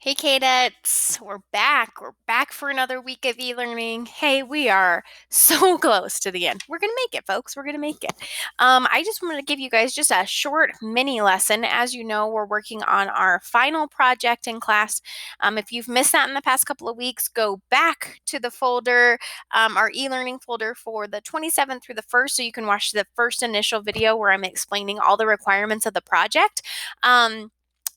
Hey, Cadets, we're back. We're back for another week of e-learning. Hey, we are so close to the end. We're going to make it, folks. We're going to make it. I just wanted to give you guys just a short mini lesson. As you know, we're working on our final project in class. If you've missed that in the past couple of weeks, go back to the folder, our e-learning folder for the 27th through the 1st, so you can watch the first initial video where I'm explaining all the requirements of the project.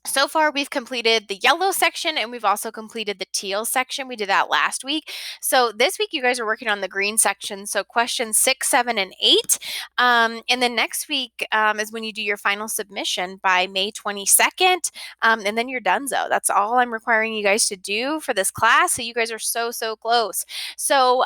So far, we've completed the yellow section and we've also completed the teal section. We did that last week. So this week, you guys are working on the green section. So questions 6, 7, and 8. And then next week is when you do your final submission by May 22nd. And then you're done. So that's all I'm requiring you guys to do for this class. So you guys are so close. So,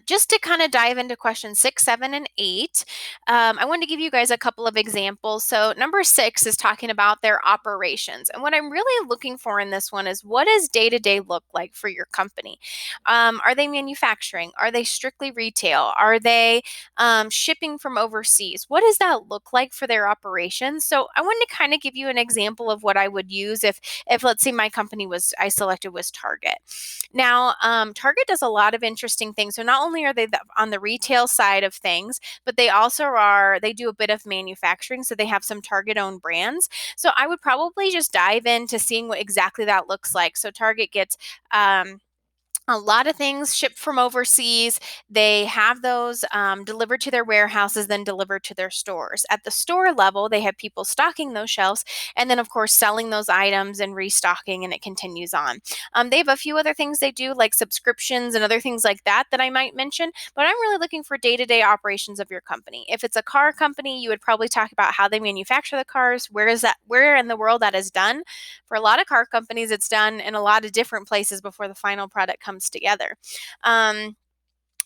just to kind of dive into questions 6, 7, and 8, I wanted to give you guys a couple of examples. So number 6 is talking about their operations. And what I'm really looking for in this one is, what does day-to-day look like for your company? Are they manufacturing? Are they strictly retail? Are they shipping from overseas? What does that look like for their operations? So I wanted to kind of give you an example of what I would use if let's say my company I selected was Target. Now, Target does a lot of interesting things. So not only are they on the retail side of things, but they do a bit of manufacturing. So they have some Target owned brands. So I would probably just dive into seeing what exactly that looks like. So Target gets a lot of things shipped from overseas. They have those delivered to their warehouses, then delivered to their stores. At the store level, they have people stocking those shelves, and then, of course, selling those items and restocking, and it continues on. They have a few other things they do, like subscriptions and other things like that I might mention, but I'm really looking for day-to-day operations of your company. If it's a car company, you would probably talk about how they manufacture the cars, where in the world that is done. For a lot of car companies, it's done in a lot of different places before the final product comes together. Um,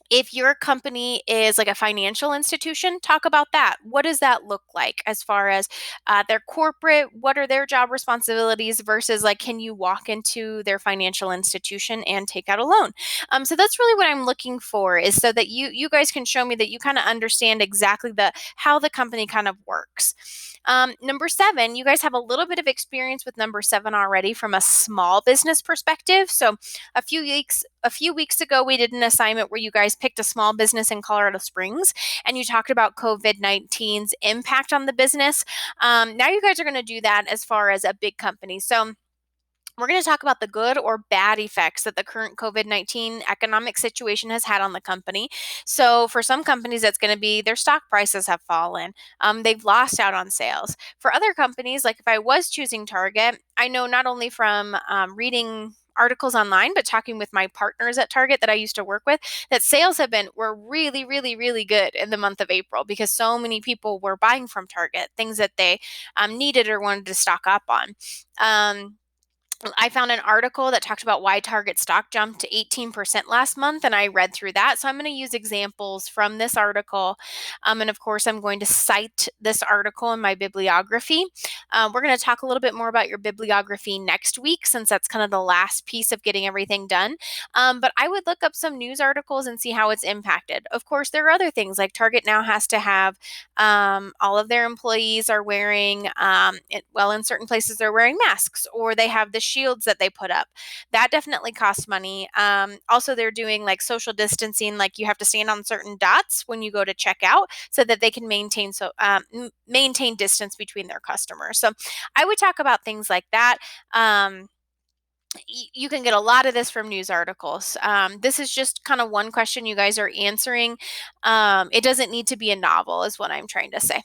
if your company is like a financial institution, talk about that. What does that look like as far as their corporate? What are their job responsibilities versus, like, can you walk into their financial institution and take out a loan? So that's really what I'm looking for, is so that you guys can show me that you kind of understand exactly how the company kind of works. Number 7, you guys have a little bit of experience with number 7 already from a small business perspective. So a few weeks ago, we did an assignment where you guys picked a small business in Colorado Springs and you talked about COVID-19's impact on the business. Now you guys are going to do that as far as a big company. So we're going to talk about the good or bad effects that the current COVID-19 economic situation has had on the company. So, for some companies, that's going to be their stock prices have fallen. They've lost out on sales. For other companies, like if I was choosing Target, I know not only from reading articles online, but talking with my partners at Target that I used to work with, that sales were really good in the month of April because so many people were buying from Target, things that they needed or wanted to stock up on. I found an article that talked about why Target stock jumped to 18% last month, and I read through that. So I'm going to use examples from this article. And of course, I'm going to cite this article in my bibliography. We're going to talk a little bit more about your bibliography next week, since that's kind of the last piece of getting everything done. But I would look up some news articles and see how it's impacted. Of course, there are other things, like Target now has to have all of their employees are wearing, in certain places they're wearing masks, or they have the shields that they put up. That definitely costs money. Also, they're doing like social distancing, like you have to stand on certain dots when you go to check out so that they can maintain distance between their customers. So I would talk about things like that. You can get a lot of this from news articles. This is just kind of one question you guys are answering. It doesn't need to be a novel, is what I'm trying to say.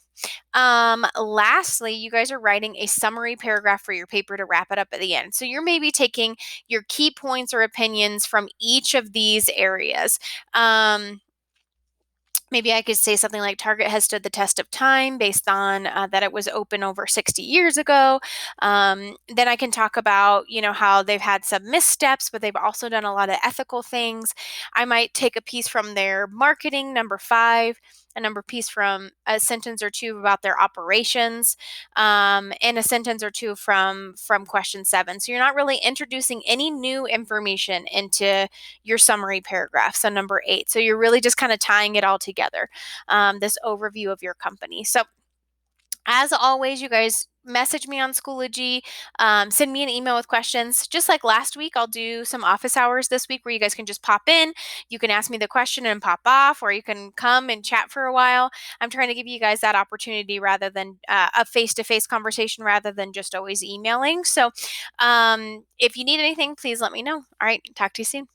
Lastly, you guys are writing a summary paragraph for your paper to wrap it up at the end. So you're maybe taking your key points or opinions from each of these areas. Maybe I could say something like, Target has stood the test of time based on that it was open over 60 years ago. Then I can talk about, how they've had some missteps, but they've also done a lot of ethical things. I might take a piece from their marketing, number 5, a number piece from a sentence or two about their operations, and a sentence or two from question 7. So you're not really introducing any new information into your summary paragraph. So number 8. So you're really just kind of tying it all together, this overview of your company. So As always, you guys message me on Schoology, send me an email with questions. Just like last week, I'll do some office hours this week where you guys can just pop in. You can ask me the question and pop off, or you can come and chat for a while. I'm trying to give you guys that opportunity rather than a face to face conversation rather than just always emailing. So if you need anything, please let me know. All right, talk to you soon.